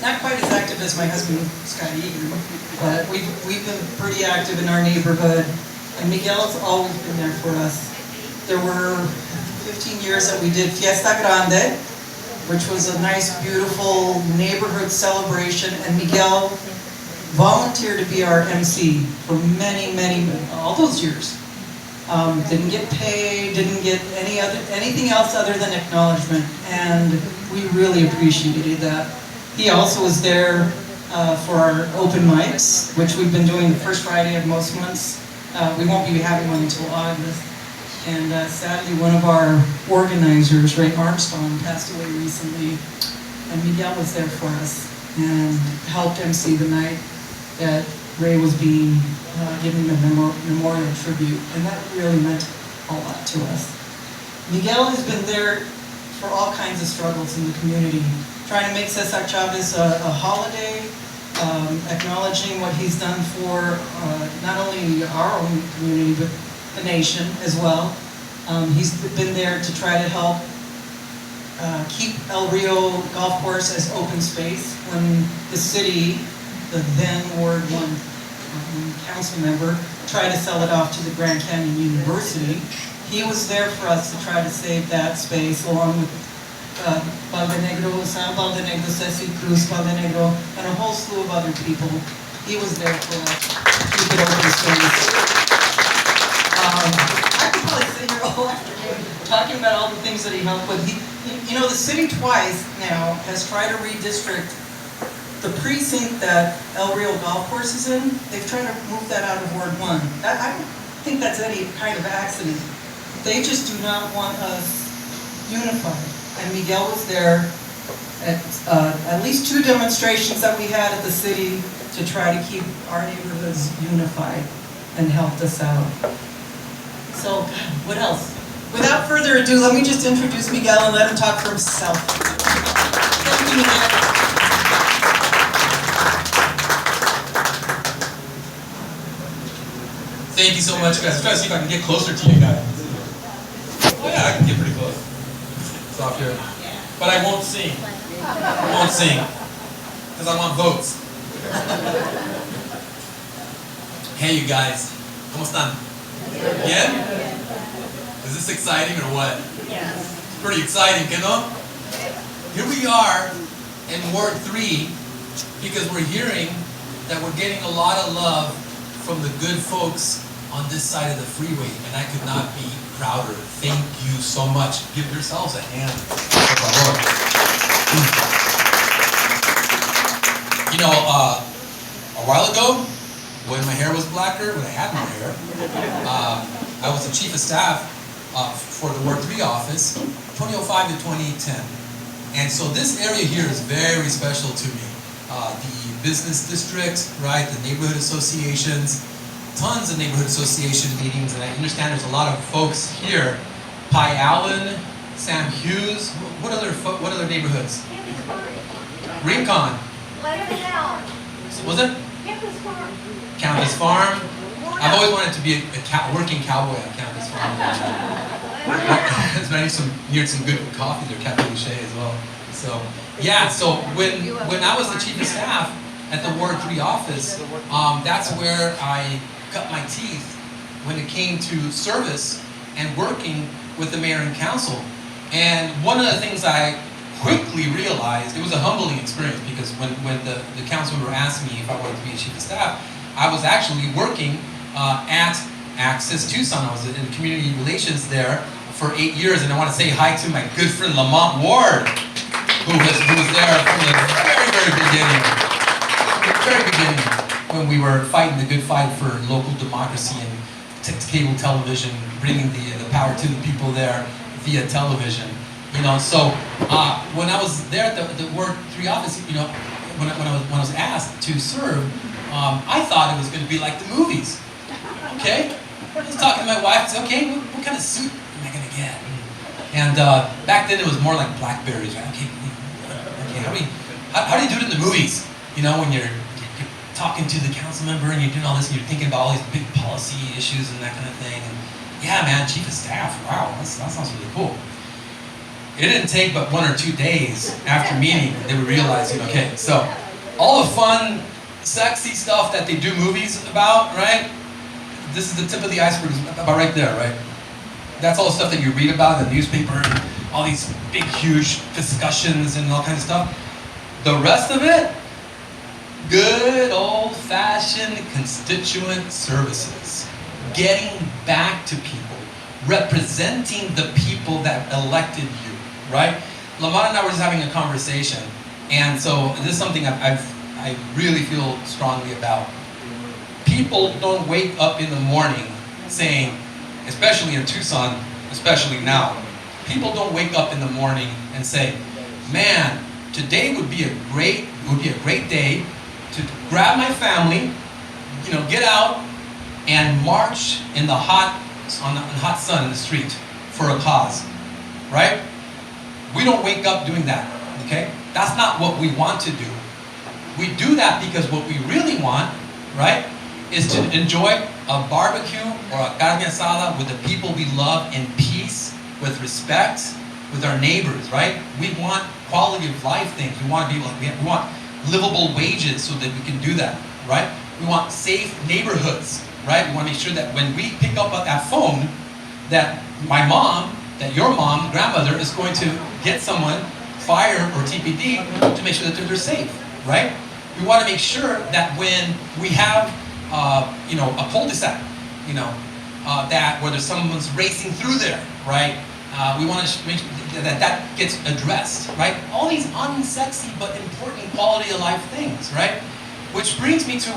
not quite as active as my husband, Scott Egan, but we've been pretty active in our neighborhood, and Miguel's always been there for us. There were 15 years that we did Fiesta Grande, which was a nice, beautiful neighborhood celebration, and Miguel volunteered to be our MC for all those years. Didn't get paid, didn't get anything else other than acknowledgement, and we really appreciated that. He also was there for our open mics, which we've been doing the first Friday of most months. We won't be having one until August. And sadly, one of our organizers, Ray Armstrong, passed away recently, and Miguel was there for us and helped MC the night that Ray was being given the memorial tribute, and that really meant a lot to us. Miguel has been there for all kinds of struggles in the community, trying to make Cesar Chavez a holiday, acknowledging what he's done for not only our own community, but the nation as well. He's been there to try to help keep El Rio Golf Course as open space when the city, the then Ward 1 council member, tried to sell it off to the Grand Canyon University. He was there for us to try to save that space, along with Valdenegro, San Valdenegro, Ceci Cruz, Valdenegro, and a whole slew of other people. He was there for us to keep it open space. I could probably sit here all afternoon talking about all the things that he helped with. You know, the city twice now has tried to redistrict the precinct that El Rio Golf Course is in. They've tried to move that out of Ward 1. I don't think that's any kind of accident. They just do not want us unified. And Miguel was there at least 2 demonstrations that we had at the city to try to keep our neighborhoods unified, and helped us out. So, what else? Without further ado, let me just introduce Miguel and let him talk for himself. Thank you, Miguel. Thank you so much, guys. I'm trying to see if I can get closer to you guys. Oh yeah, I can get pretty close. It's off here. But I won't sing. I won't sing. Because I want votes. Hey, you guys. ¿Cómo están? Yeah? Is this exciting or what? Yes. It's pretty exciting, you know? Here we are in Ward 3 because we're hearing that we're getting a lot of love from the good folks on this side of the freeway, and I could not be prouder. Thank you so much. Give yourselves a hand. You know, a while ago, when my hair was blacker, when I had no hair, I was the chief of staff for the Ward 3 office, 2005 to 2010. And so this area here is very special to me. The business district, right, the neighborhood associations, tons of neighborhood association meetings, and I understand there's a lot of folks here. Pie Allen, Sam Hughes, what other neighborhoods? Rincon. Was it? Campus Farm. Campus Farm. I've always wanted to be a working cowboy on Campus Farm. I need some good coffee there, Cafe Luche as well. So yeah, so when I was the chief of staff at the Ward 3 office, that's where I cut my teeth when it came to service and working with the mayor and council. And one of the things I quickly realized, it was a humbling experience, because when the council member asked me if I wanted to be a chief of staff, I was actually working at Access Tucson. I was in community relations there for 8 years, and I want to say hi to my good friend Lamont Ward, who was there from the very beginning, when we were fighting the good fight for local democracy and cable television, bringing the power to the people there via television. You know, so when I was there at the Ward 3 office, you know, when I was asked to serve, I thought it was going to be like the movies. Okay, I was talking to my wife. I said, okay, what kind of suit am I going to get? And back then it was more like Blackberries, right? Okay, how do you do it in the movies? You know, when you're talking to the council member and you're doing all this and you're thinking about all these big policy issues and that kind of thing. And yeah, man, chief of staff, wow, that sounds really cool. it didn't take but 1 or 2 days after meeting, they would realize, okay, so all the fun, sexy stuff that they do movies about, right? This is the tip of the iceberg, about right there, right? That's all the stuff that you read about in the newspaper, and all these big, huge discussions and all kinds of stuff. The rest of it, good old-fashioned constituent services. Getting back to people, representing the people that elected you, right? Lamont and I were just having a conversation, and so this is something I really feel strongly about. People don't wake up in the morning saying, especially in Tucson, especially now, people don't wake up in the morning and say, man, today would be a great day to grab my family, get out and march in the hot sun in the street for a cause, right? We don't wake up doing that, okay? That's not what we want to do. We do that because what we really want, right, is to enjoy a barbecue or a carne asada with the people we love in peace, with respect, with our neighbors, right? We want quality of life things. We want livable wages so that we can do that, right? We want safe neighborhoods, right? We want to make sure that when we pick up that phone, that my mom, that your mom, grandmother, is going to get someone, fire or TPD, to make sure that they're safe, right? We want to make sure that when we have, a cul-de-sac, that whether someone's racing through there, right? We want to make sure that gets addressed, right? All these unsexy but important quality of life things, right? Which brings me to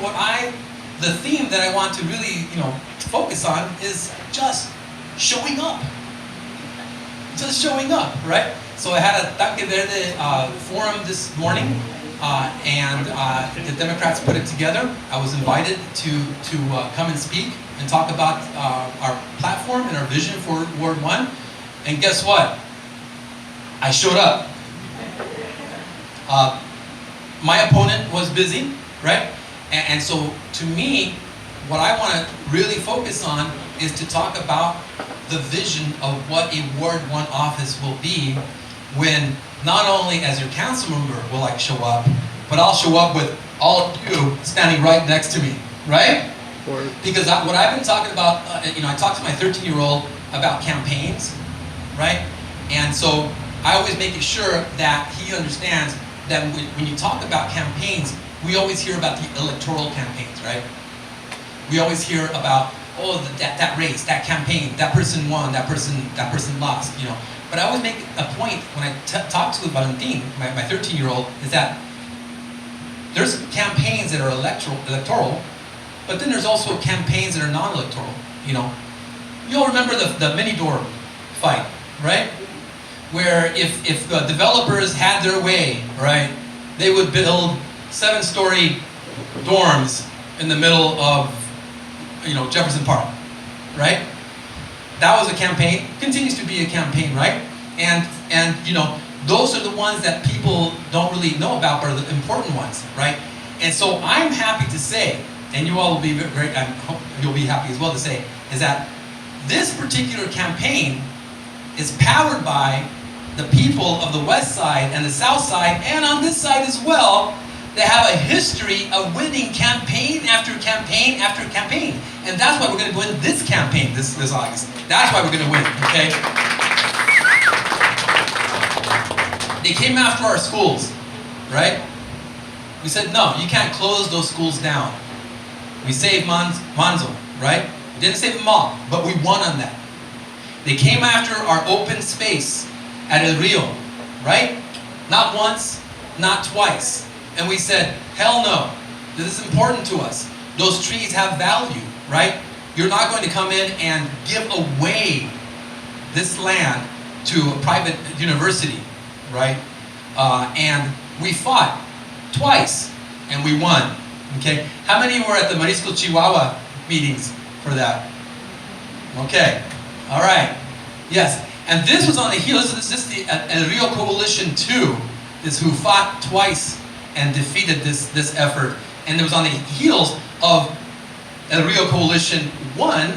the theme that I want to really, focus on is just showing up. Just showing up, right? So I had a Tanque Verde forum this morning, and the Democrats put it together. I was invited to come and speak and talk about our platform and our vision for Ward 1. And guess what? I showed up. My opponent was busy, right? And so to me, what I want to really focus on is to talk about the vision of what a Ward 1 office will be when not only as your council member will I show up, but I'll show up with all of you standing right next to me, right? Because what I've been talking about, I talked to my 13-year-old about campaigns, right? And so I always make it sure that he understands that when you talk about campaigns, we always hear about the electoral campaigns, right? We always hear about, that race, that campaign, that person won, that person lost, But I always make a point when I talk to Valentin, my 13-year-old, is that there's campaigns that are electoral, but then there's also campaigns that are non-electoral, You all remember the mini door fight, right? Where if the developers had their way, right, they would build 7-story dorms in the middle of, Jefferson Park, right? That was a campaign, continues to be a campaign, right? And those are the ones that people don't really know about, but are the important ones, right? And so I'm happy to say, and you all will be I hope you'll be happy as well to say, is that this particular campaign is powered by the people of the west side and the south side, and on this side as well, that have a history of winning campaign after campaign after campaign. And that's why we're going to win this campaign this August. That's why we're going to win, okay? They came after our schools, right? We said, no, you can't close those schools down. We saved Monzo, right? We didn't save them all, but we won on that. They came after our open space at El Rio, right? Not once, not twice. And we said, hell no, this is important to us. Those trees have value, right? You're not going to come in and give away this land to a private university, right? And we fought twice, and we won, okay? How many were at the Marisco Chihuahua meetings for that? Okay, all right, yes. And this was on the heels, this is the El Rio Coalition 2, is who fought twice and defeated this effort. And it was on the heels of El Rio Coalition 1,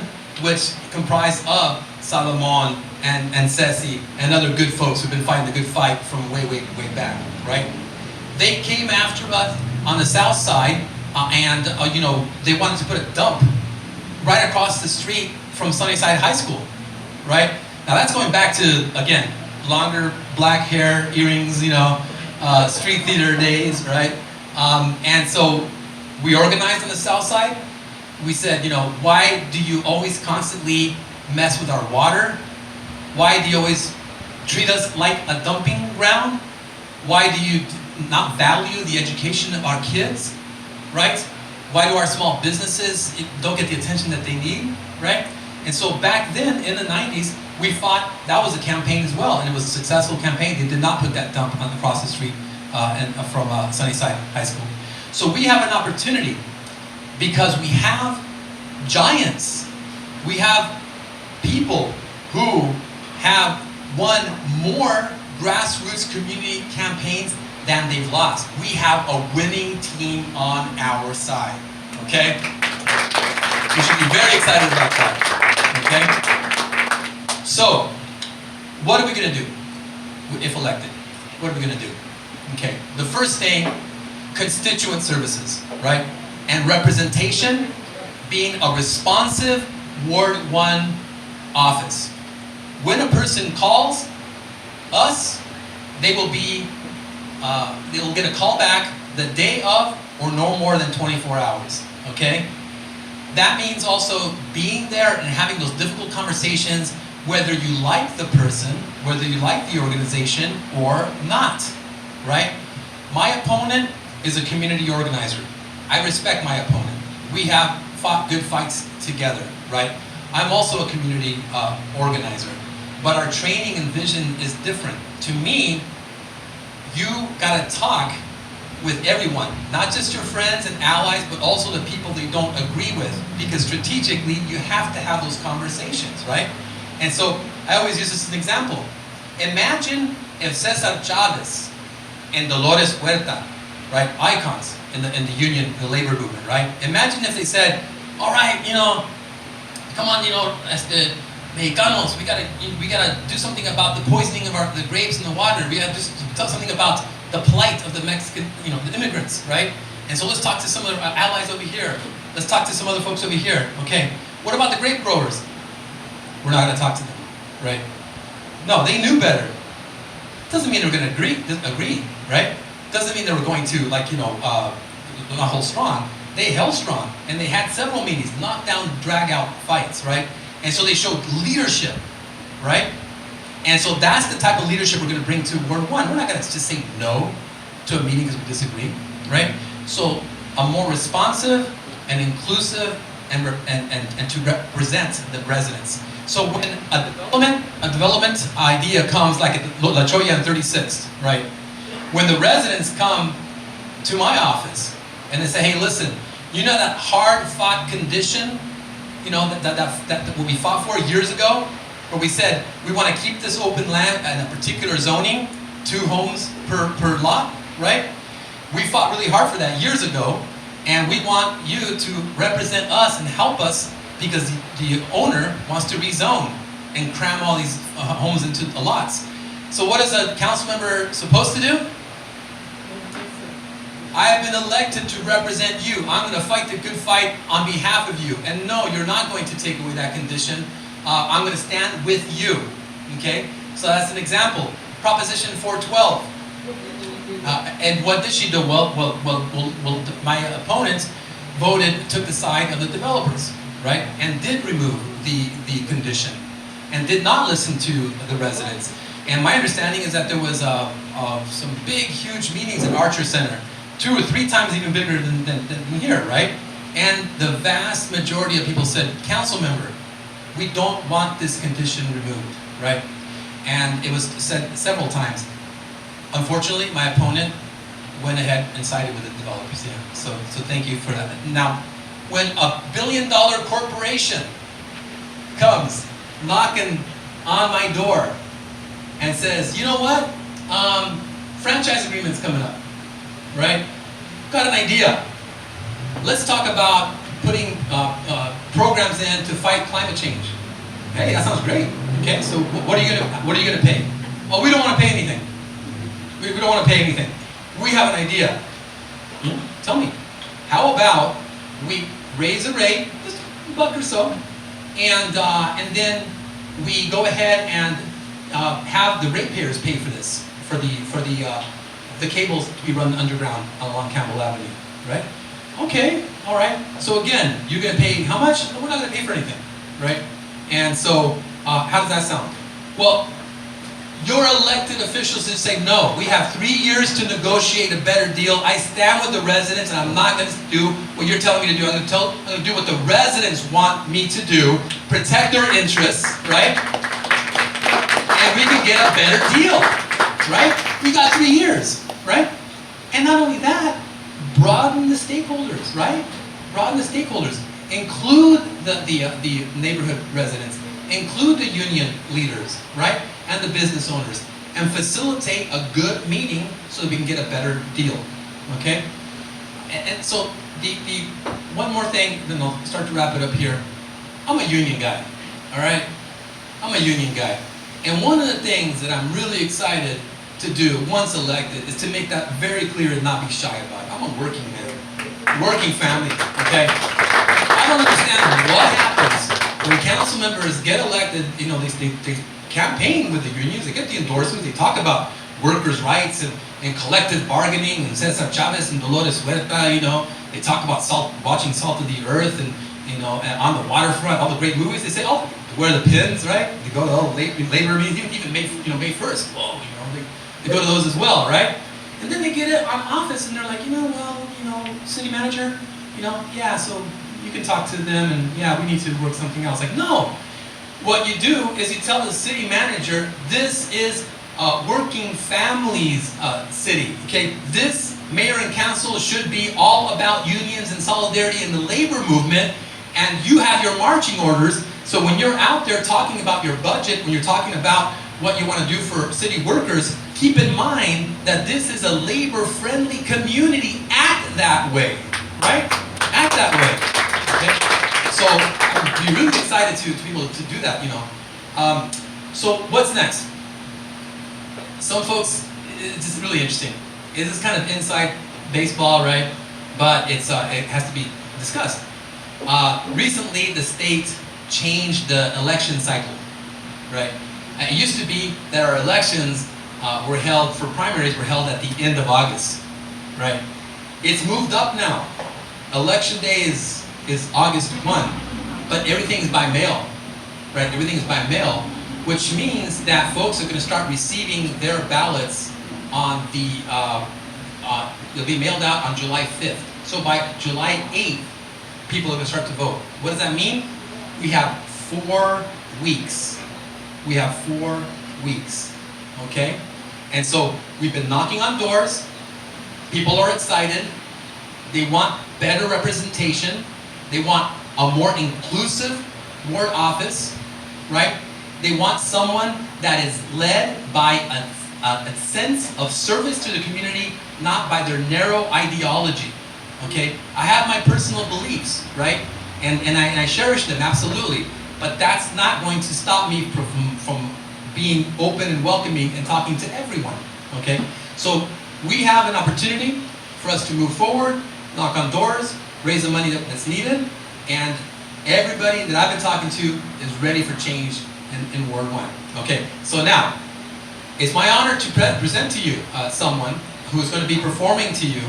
which comprised of Salomon, and Ceci, and other good folks who've been fighting the good fight from way back, right? They came after us on the south side, and they wanted to put a dump right across the street from Sunnyside High School, right? Now that's going back to, again, longer black hair, earrings, street theater days, right? And so we organized on the south side. We said, why do you always constantly mess with our water? Why do you always treat us like a dumping ground? Why do you not value the education of our kids, right? Why do our small businesses don't get the attention that they need, right? And so back then, in the 90s, we fought, that was a campaign as well, and it was a successful campaign. They did not put that dump across the street from Sunnyside High School. So we have an opportunity, because we have giants. We have people who have won more grassroots community campaigns than they've lost. We have a winning team on our side, okay? We should be very excited about that, okay? So, what are we gonna do if elected? What are we gonna do? Okay, the first thing, constituent services, right? And representation, being a responsive Ward 1 office. When a person calls us, they will get a call back the day of or no more than 24 hours, okay? That means also being there and having those difficult conversations, whether you like the person, whether you like the organization or not, right? My opponent is a community organizer. I respect my opponent. We have fought good fights together, right? I'm also a community organizer, but our training and vision is different. To me, you gotta talk with everyone, not just your friends and allies, but also the people that you don't agree with, because strategically, you have to have those conversations, right? And so, I always use this as an example. Imagine if Cesar Chavez and Dolores Huerta, right, icons in the union, the labor movement, right? Imagine if they said, all right, come on, Mexicanos, we gotta do something about the poisoning of the grapes in the water. We gotta do something about the plight of the Mexican, the immigrants, right? And so let's talk to some of our allies over here. Let's talk to some other folks over here. Okay, what about the grape growers? We're not gonna talk to them, right? No, they knew better. Doesn't mean they're gonna agree, right? Doesn't mean they were going to, not hold strong. They held strong, and they had several meetings, knockdown, drag-out fights, right? And so they showed leadership, right? And so that's the type of leadership we're going to bring to Ward 1. We're not going to just say no to a meeting because we disagree, right? So a more responsive and inclusive and to represent the residents. So when a development idea comes, like at La Cholla and 36th, right? When the residents come to my office and they say, hey, listen, that hard-fought condition, that we fought for years ago, where we said we want to keep this open land in a particular zoning, 2 homes per lot, right? We fought really hard for that years ago, and we want you to represent us and help us, because the owner wants to rezone and cram all these homes into the lots. So what is a council member supposed to do? I have been elected to represent you. I'm going to fight the good fight on behalf of you. And no, you're not going to take away that condition. I'm going to stand with you. Okay? So that's an example. Proposition 412. And what did she do? Well, my opponent took the side of the developers, right? And did remove the condition. And did not listen to the residents. And my understanding is that there was some big, huge meetings at Archer Center. 2 or 3 times even bigger than here, right? And the vast majority of people said, council member, we don't want this condition removed, right? And it was said several times. Unfortunately, my opponent went ahead and sided with the developers, yeah. So thank you for that. Now, when a billion-dollar corporation comes knocking on my door and says, you know what? Franchise agreement's coming up. Right? Got an idea. Let's talk about putting programs in to fight climate change. Hey, that sounds great. Okay, so what are you gonna pay? Well, we don't want to pay anything. We don't want to pay anything. We have an idea. Tell me. How about we raise a rate, just $1 or so, and then we go ahead and have the ratepayers pay for this, for the cables to be run underground along Campbell Avenue, right? Okay, all right. So again, you're going to pay how much? No, we're not going to pay for anything, right? And so, how does that sound? Well, your elected officials just say, no, we have 3 years to negotiate a better deal. I stand with the residents, and I'm not going to do what you're telling me to do. I'm going to do what the residents want me to do, protect their interests, right? And we can get a better deal, right? We got 3 years, right? And not only that, broaden the stakeholders, right? Broaden the stakeholders. Include the neighborhood residents. Include the union leaders, right? And the business owners. And facilitate a good meeting so that we can get a better deal, okay? And so the one more thing, then I'll start to wrap it up here. I'm a union guy, all right? I'm a union guy. And one of the things that I'm really excited to do once elected is to make that very clear and not be shy about it. I'm a working man, working family, okay? I don't understand what happens when council members get elected. You know, they campaign with the unions, they get the endorsements, they talk about workers' rights and collective bargaining, and Cesar Chavez and Dolores Huerta, you know, they talk about watching Salt of the Earth, and you know, and on the waterfront, all the great movies. They say, oh, wear the pins, right? They go to all the labor meetings, even May 1st. Whoa, you know, they go to those as well, right? And then they get it on office, and they're like, city manager, yeah, so you can talk to them, and yeah, we need to work something else. Like, no. What you do is you tell the city manager, this is working families city, okay? This mayor and council should be all about unions and solidarity in the labor movement, and you have your marching orders. So when you're out there talking about your budget, when you're talking about what you want to do for city workers, keep in mind that this is a labor-friendly community. Act that way, right? Act that way, okay? So I'd be really excited to be able to do that, So what's next? Some folks, it's just really interesting. This is kind of inside baseball, right? But it has to be discussed. Recently, the state changed the election cycle, right? It used to be that our elections primaries were held at the end of August, right? It's moved up now. Election day is August 1, but everything is by mail, right? Everything is by mail, which means that folks are going to start receiving their ballots on they'll be mailed out on July 5th. So by July 8th, people are going to start to vote. What does that mean? We have 4 weeks. We have 4 weeks, okay? And so we've been knocking on doors. People are excited. They want better representation. They want a more inclusive ward office, right? They want someone that is led by a sense of service to the community, not by their narrow ideology, okay? I have my personal beliefs, right? And I cherish them, absolutely. But that's not going to stop me from being open and welcoming and talking to everyone, okay? So we have an opportunity for us to move forward, knock on doors, raise the money that's needed, and everybody that I've been talking to is ready for change in Ward 1. Okay, so now, it's my honor to present to you someone who is going to be performing to you,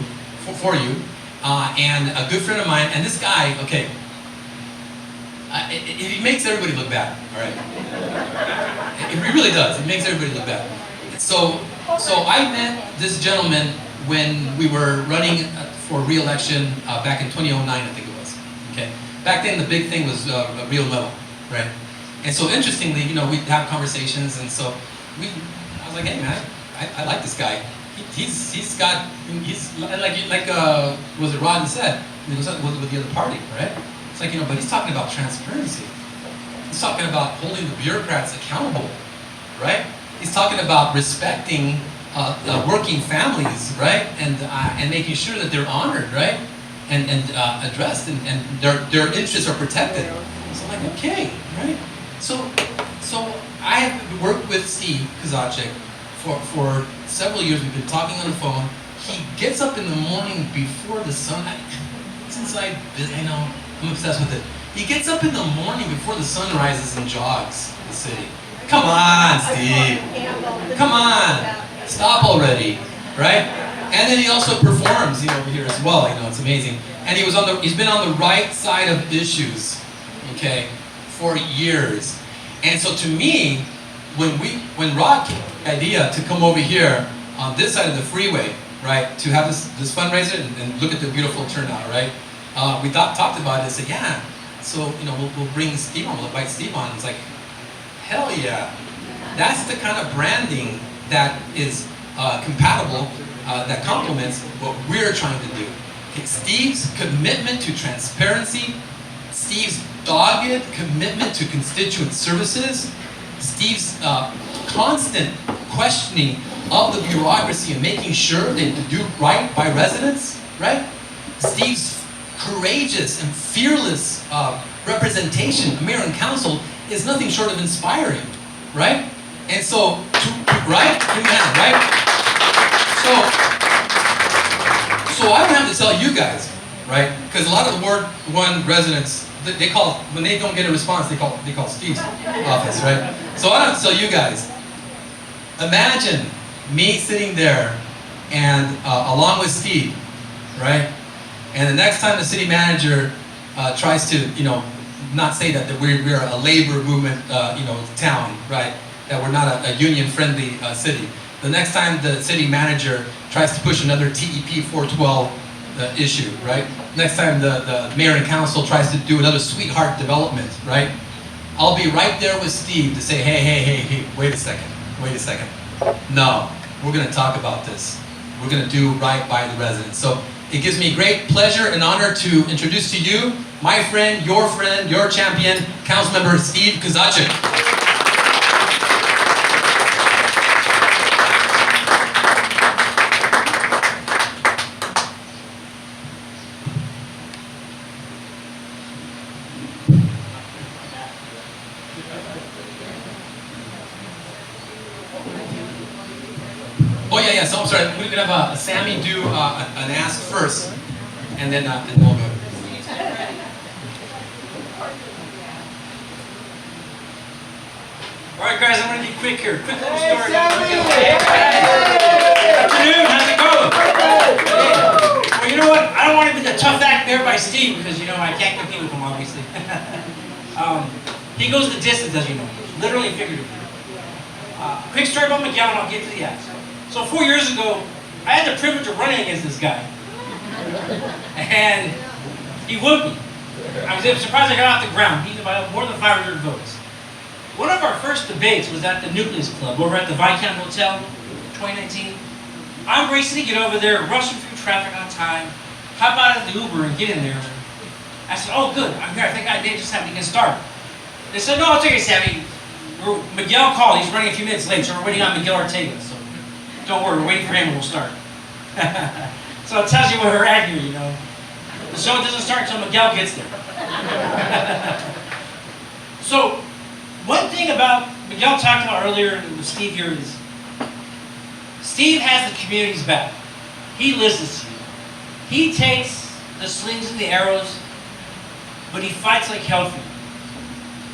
for you, and a good friend of mine, and this guy, okay, it makes everybody look bad, all right? It really does. It makes everybody look bad. So I met this gentleman when we were running for re-election back in 2009, I think it was. Okay. Back then, the big thing was real level, right? And so interestingly, we'd have conversations, and so I was like, hey man, I like this guy. He's like was it Rodden said? He was with the other party, right? It's like, but he's talking about transparency. He's talking about holding the bureaucrats accountable, right? He's talking about respecting working families, right? And making sure that they're honored, right? And addressed, and their interests are protected. So I'm like, okay, right? So, so I have worked with Steve Kozaczek for several years. We've been talking on the phone. He gets up in the morning before the sun. Since I know, I'm obsessed with it. He gets up in the morning before the sun rises and jogs the city. Come on, Steve. Come on. Stop already, right? And then he also performs, over here as well. It's amazing. And he's been on the right side of issues, okay, for years. And so to me, when Rod came with the idea to come over here on this side of the freeway, right, to have this fundraiser and look at the beautiful turnout, right? We talked about it and said, yeah. So we'll bring Steve on. We'll invite Steve on. It's like, hell yeah. That's the kind of branding that is compatible, that complements what we're trying to do. Okay, Steve's commitment to transparency, Steve's dogged commitment to constituent services, Steve's constant questioning of the bureaucracy and making sure they do right by residents, right? Steve's courageous and fearless representation of mayor and council is nothing short of inspiring, right? And so, right? Amen, right? So I would have to tell you guys, right? Because a lot of the Ward 1 residents, they call, when they don't get a response, they call Steve's office, right? So I have to tell you guys, imagine me sitting there and along with Steve, right? And the next time the city manager tries to, not say that we're a labor movement, town, right? That we're not a union-friendly city. The next time the city manager tries to push another TEP 412 issue, right? Next time the mayor and council tries to do another sweetheart development, right? I'll be right there with Steve to say, hey, wait a second. No, we're gonna talk about this. We're gonna do right by the residents. So it gives me great pleasure and honor to introduce to you my friend, your champion, Councilmember Steve Kozaczek. Oh yeah, so I'm sorry, we're gonna have Sammy do an ask first, and then we'll go. Alright guys, I'm gonna be quick here. Quick little story. Good afternoon, how's it going? Well, you know what? I don't want to be the tough act there by Steve because I can't compete with him obviously. He goes the distance, as you know, literally and figuratively. Quick story about Miguel and I'll get to the ask. So 4 years ago, I had the privilege of running against this guy. And he whooped me. I was surprised I got off the ground, beaten by more than 500 votes. One of our first debates was at the Nucleus Club over at the Viscount Hotel, 2019. I'm racing to get over there, rushing through traffic on time, hop out of the Uber and get in there. I said, oh good, I'm here, I think I just have to get started. They said, no, it's okay, Sammy. Miguel called, he's running a few minutes late, so we're waiting on Miguel Ortega. So don't worry, we're waiting for him and we'll start. So it tells you where we're at here, The show doesn't start until Miguel gets there. So, one thing about, Miguel talked about earlier with Steve here is, Steve has the community's back. He listens to you. He takes the slings and the arrows, but he fights like hell for you.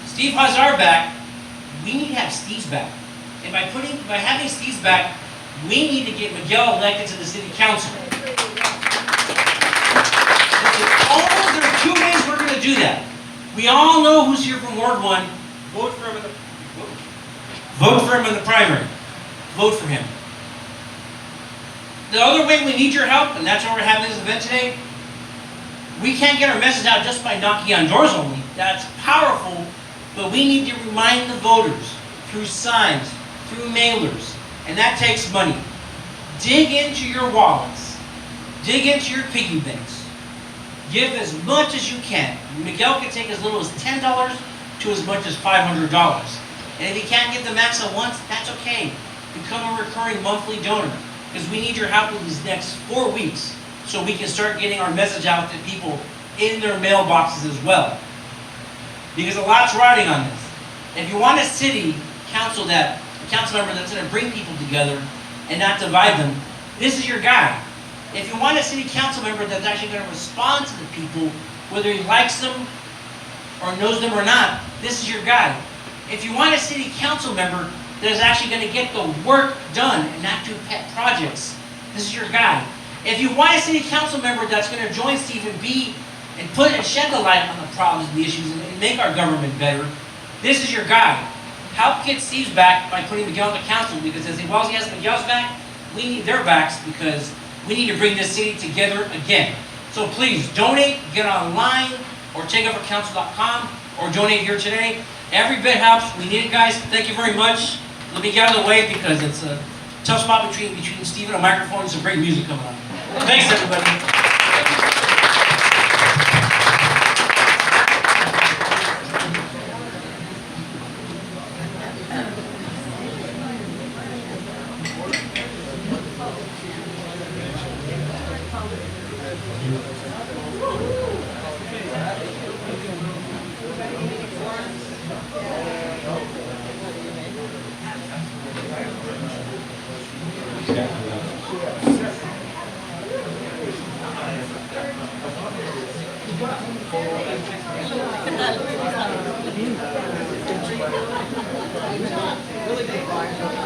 Steve has our back, we need to have Steve's back. And by having Steve's back, we need to get Miguel elected to the city council. There are two ways we're going to do that. We all know who's here from Ward 1. Vote for him in the primary. Vote for him. The other way we need your help, and that's why we're having this event today, we can't get our message out just by knocking on doors only. That's powerful, but we need to remind the voters through signs, through mailers, and that takes money. Dig into your wallets. Dig into your piggy banks. Give as much as you can. Miguel can take as little as $10 to as much as $500. And if he can't give the max at once, that's okay. Become a recurring monthly donor. Because we need your help in these next 4 weeks so we can start getting our message out to people in their mailboxes as well. Because a lot's riding on this. If you want a city council council member that's going to bring people together and not divide them, this is your guy. If you want a city council member that's actually going to respond to the people, whether he likes them or knows them or not, this is your guy. If you want a city council member that is actually going to get the work done and not do pet projects, this is your guy. If you want a city council member that's going to join Stephen B and put and shed the light on the problems and the issues and make our government better, this is your guy. Help get Steve's back by putting Miguel on the council, because as well as he has Miguel's back, we need their backs, because we need to bring this city together again. So please donate, get online, or takeovercouncil.com, or donate here today. Every bit helps. We need it, guys. Thank you very much. Let me get out of the way because it's a tough spot between Steve and a microphone and some great music coming on. Thanks, everybody. Really good.